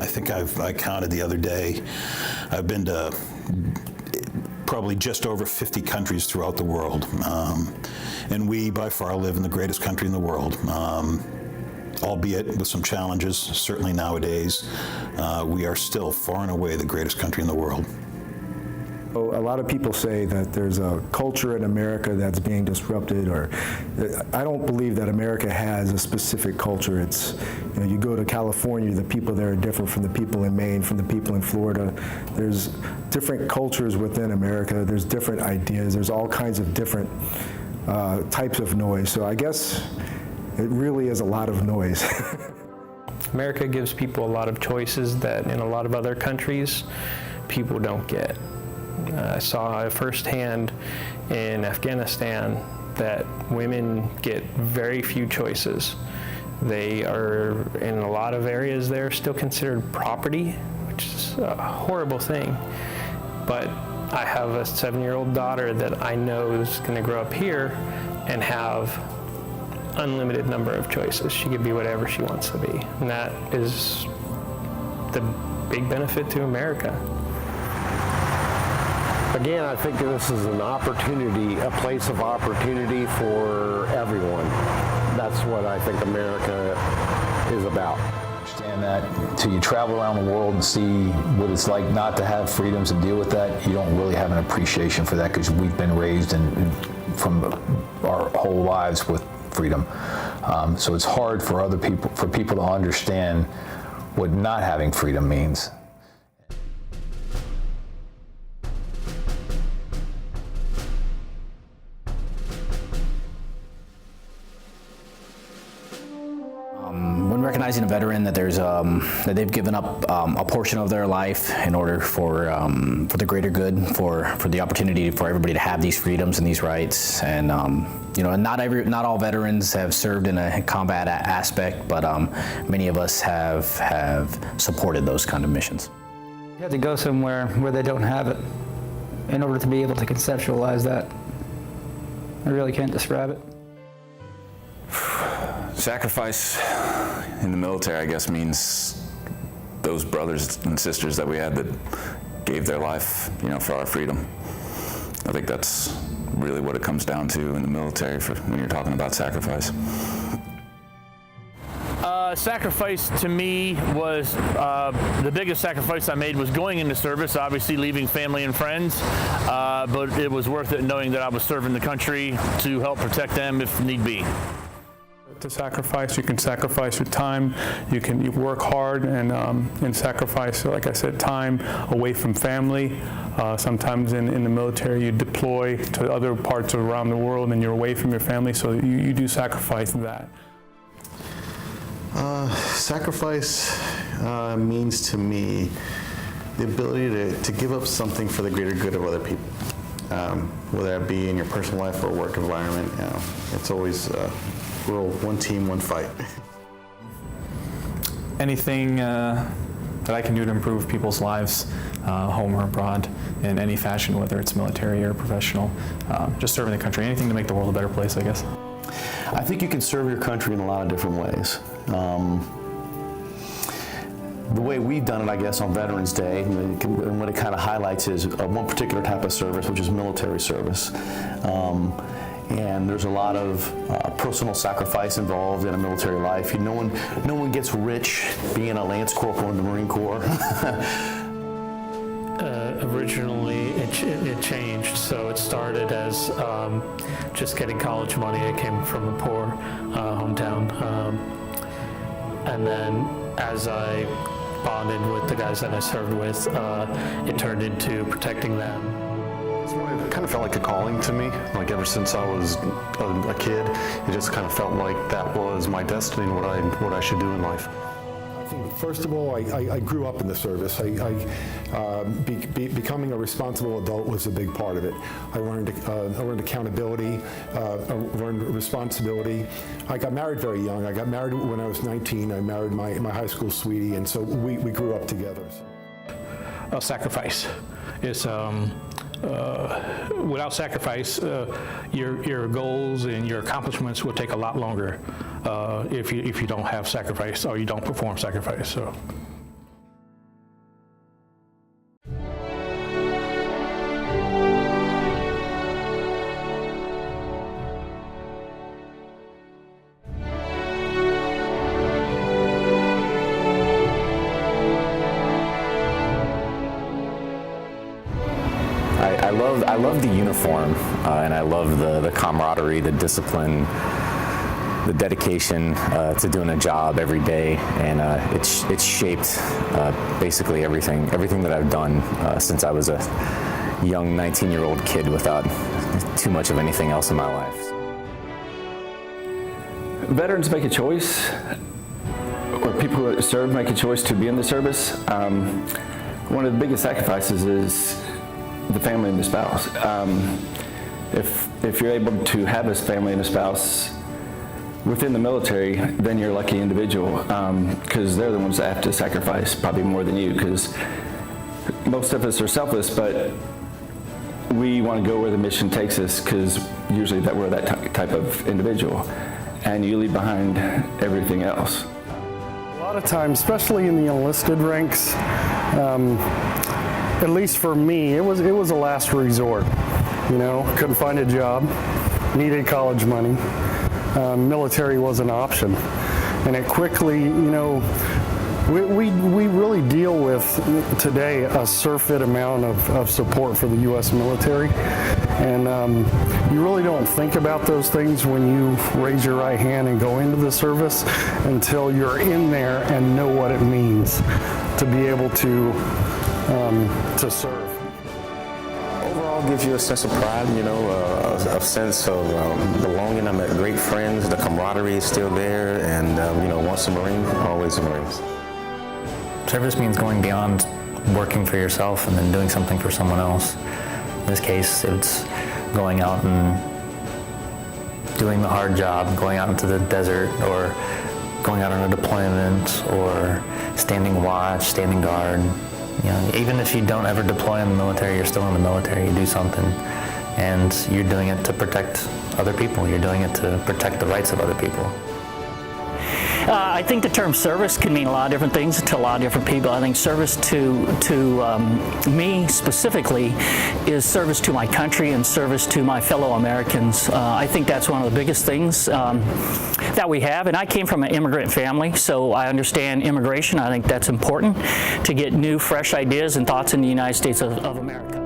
think I counted the other day. I've been to probably just over 50 countries throughout the world. And we, by far, live in the greatest country in the world. Albeit with some challenges, certainly nowadays, we are still far and away the greatest country in the world. A lot of people say that there's a culture in America that's being disrupted, or I don't believe that America has a specific culture. It's, you know, you go to California, the people there are different from the people in Maine, from the people in Florida. There's different cultures within America. There's different ideas. There's all kinds of different types of noise. So I guess it really is a lot of noise. America gives people a lot of choices that in a lot of other countries people don't get. I saw firsthand in Afghanistan that women get very few choices. They are, in a lot of areas, they're still considered property, which is a horrible thing. But I have a 7-year-old daughter that I know is going to grow up here and have unlimited number of choices. She could be whatever she wants to be. And that is the big benefit to America. Again, I think this is an opportunity, a place of opportunity for everyone. That's what I think America is about. Understand that till you travel around the world and see what it's like not to have freedoms and deal with that, you don't really have an appreciation for that, because we've been raised from our whole lives with freedom. So it's hard for other people, for people to understand what not having freedom means. When recognizing a veteran that there's that they've given up a portion of their life in order for the greater good, for the opportunity for everybody to have these freedoms and these rights, and you know, not all veterans have served in a combat aspect, but many of us have supported those kind of missions. You have to go somewhere where they don't have it in order to be able to conceptualize that. I really can't describe it. Sacrifice in the military, I guess, means those brothers and sisters that we had that gave their life, you know, for our freedom. I think that's really what it comes down to in the military when you're talking about sacrifice. Sacrifice to me was the biggest sacrifice I made was going into service, obviously leaving family and friends, but it was worth it knowing that I was serving the country to help protect them if need be. To sacrifice, you can sacrifice your time, you work hard and sacrifice, like I said, time away from family. Sometimes in the military you deploy to other parts around the world and you're away from your family, so you do sacrifice that. Sacrifice means to me the ability to give up something for the greater good of other people. Whether that be in your personal life or work environment, you know, it's always we're all one team, one fight. Anything that I can do to improve people's lives, home or abroad, in any fashion, whether it's military or professional, just serving the country, anything to make the world a better place, I guess. I think you can serve your country in a lot of different ways. The way we've done it, I guess, on Veterans Day, and what it kind of highlights is one particular type of service, which is military service. And there's a lot of personal sacrifice involved in a military life. No one gets rich being a Lance Corporal in the Marine Corps. Originally, it changed. So it started as just getting college money. I came from a poor hometown. And then as I bonded with the guys that I served with, it turned into protecting them. It kind of felt like a calling to me. Like ever since I was a kid, it just kind of felt like that was my destiny and what I should do in life. I think, first of all, I grew up in the service. Becoming a responsible adult was a big part of it. I learned accountability, learned responsibility. I got married very young. I got married when I was 19. I married my high school sweetie, and so we grew up together. Sacrifice is. Without sacrifice, your goals and your accomplishments will take a lot longer if you don't have sacrifice or you don't perform sacrifice. So. I love the uniform, and I love the camaraderie, the discipline, the dedication to doing a job every day, and it's shaped basically everything that I've done since I was a young 19-year-old kid without too much of anything else in my life. Veterans make a choice, or people who serve make a choice to be in the service. One of the biggest sacrifices is the family and the spouse. If you're able to have a family and a spouse within the military, then you're a lucky individual, because they're the ones that have to sacrifice probably more than you, because most of us are selfless, but we want to go where the mission takes us, because usually we're that type of individual, and you leave behind everything else. A lot of times, especially in the enlisted ranks, at least for me, it was a last resort. You know, couldn't find a job, needed college money. Military was an option, and it quickly, you know, we really deal with today a surfeit amount of support for the U.S. military, and you really don't think about those things when you raise your right hand and go into the service until you're in there and know what it means to be able to serve. Overall, gives you a sense of pride, you know, a sense of belonging. I met great friends. The camaraderie is still there, and you know, once a Marine, always a Marine. Service means going beyond working for yourself and then doing something for someone else. In this case, it's going out and doing the hard job, going out into the desert, or going out on a deployment, or standing watch, standing guard. You know, even if you don't ever deploy in the military, you're still in the military, you do something, and you're doing it to protect other people. You're doing it to protect the rights of other people. I think the term service can mean a lot of different things to a lot of different people. I think service to me specifically is service to my country and service to my fellow Americans. I think that's one of the biggest things that we have. And I came from an immigrant family, so I understand immigration. I think that's important to get new, fresh ideas and thoughts in the United States of America.